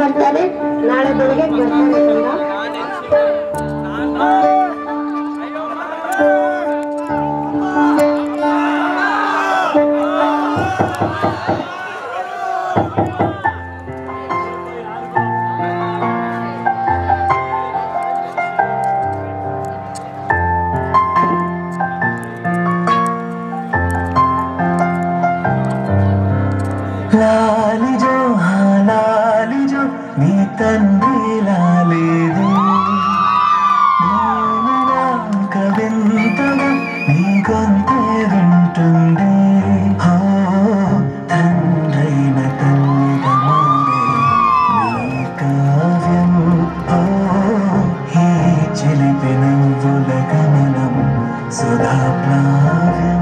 ಬರ್ತಾರೆ, ನಾಳೆ ಬೆಳಿಗ್ಗೆ ಬರ್ತಾರೆ. लालिजो हाँ लालिजो नी तंदे लालेदे कविंतगा नी गोंते विंटुंदे हो तंद्रैन तन्निग मोरे नी काव्यं हो ही चिलिपि नव्वुल गमनं सुधा प्लाव्यं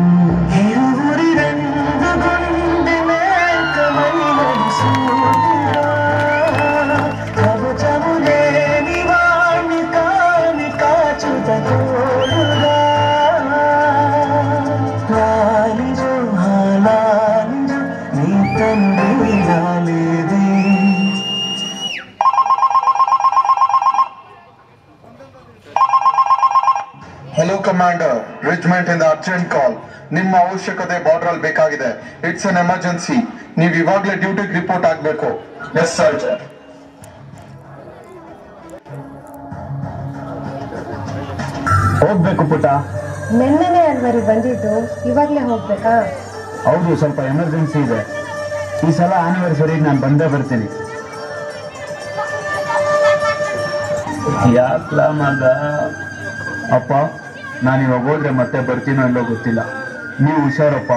Hello Commander, Regiment in the urgent call. ನಿಮ್ಮ ಅವಶ್ಯಕತೆ ಬಾರ್ಡರ್ ಅಲ್ಲಿ ಬೇಕಾಗಿದೆ. It's an emergency. ನೀವು ಇವಾಗಲೇ ಡ್ಯೂಟಿಗೆ ರಿಪೋರ್ಟ್ ಆಗಬೇಕು. Yes sir. ಹೋಗ್ಬೇಕು ಪುಟ್ಟ. ನಿನ್ನೆನೇ ಅಲ್ವರಿ ಬಂದಿದ್ದು, ಇವಾಗಲೇ ಹೋಗ್ಬೇಕಾ? ಹೌದು, ಸ್ವಲ್ಪ ಎಮರ್ಜೆನ್ಸಿ ಇದೆ. ಈ ಸಲ ಆನಿವರ್ಸರಿಗೆ ನಾನು ಬಂದೇ ಬರ್ತೀನಿ. ಯಾಕ್ಲ ಮಗ? ಅಪ್ಪ, ನಾನು ಇವಾಗ ಹೋದ್ರೆ ಮತ್ತೆ ಬರ್ತೀನೋ ಇಲ್ಲೋ ಗೊತ್ತಿಲ್ಲ. ನೀವು ಹುಷಾರಪ್ಪ.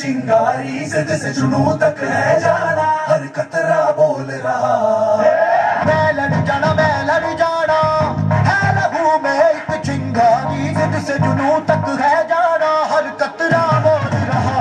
चिंगारी जिद से जुनून तक है जाना, हर कतरा बोल रहा मैं लड़ जाना है लहू में एक चिंगारी जिद से जुनून तक है जाना, हर कतरा बोल रहा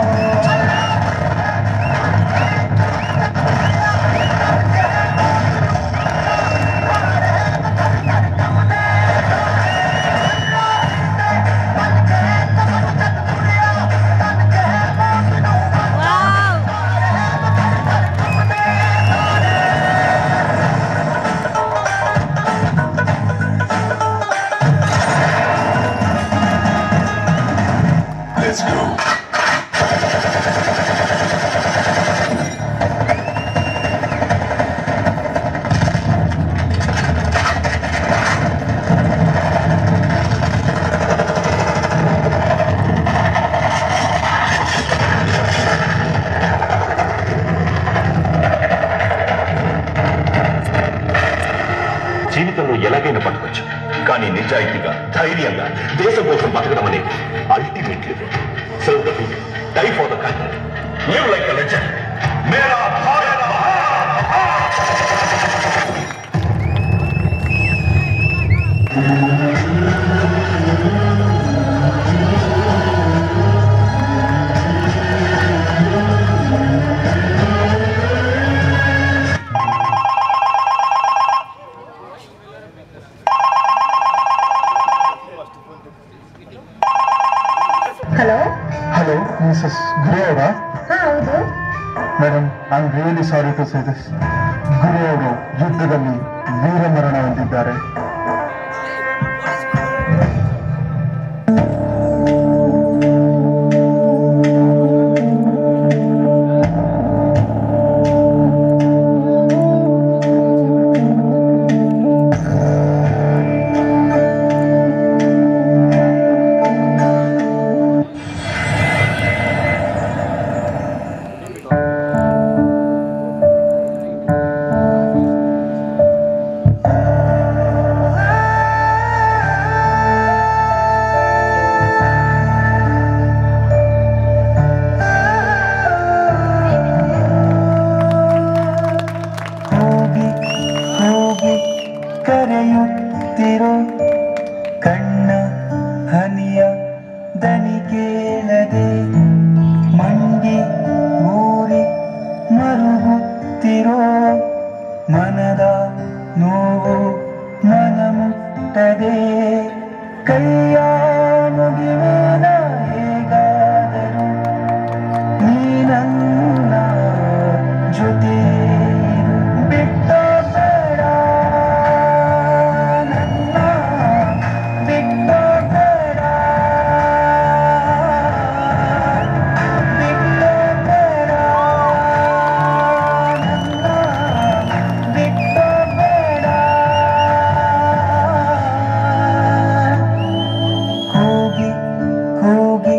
జీవితంలో ఎలాగైనా బతకొచ్చు, కానీ నిజాయితీగా ధైర్యంగా దేశం కోసం బతకడం అనేది ultimately serve the people, die for the country, live like a legend. మేరా భారత్ Hello, Mrs. Gureva. ಹೌದು. Madam, I'm really sorry to say this. ಗುರುವರು ಯುದ್ಧದಲ್ಲಿ ವೀರಮರಣ ಹೊಂದಿದ್ದಾರೆ. ಕೇಳದೆ ಮಂಡಿ ಊರಿ ಮರುಗುತ್ತಿರೋ ಮನದ ನೋವು ಮನ ಮುಟ್ಟದೆ ಕೈಯ ಮುಗಿವೇನ ಹೇಗಾದರೂ ನೀ ನನ್ನ ಜೊತೆ ಬಿಟ್ಟ ಬೇಡ ನನ್ನ ಬಿಟ್ಟ ಬೇಡ ಬಿಟ್ಟ ಬೇಡ ನನ್ನ ಬಿಟ್ಟ ಬೇಡ ಹೋಗಿ ಹೋಗಿ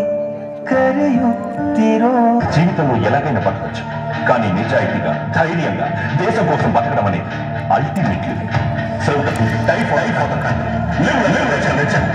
కరియుత్తిరో జీవితంలో ఎలాగైనా బతకచ్చు కానీ నిజాయితీగా ధైర్యంగా దేశం కోసం బతకడం అనేది ultimately serve the type of the country live the legend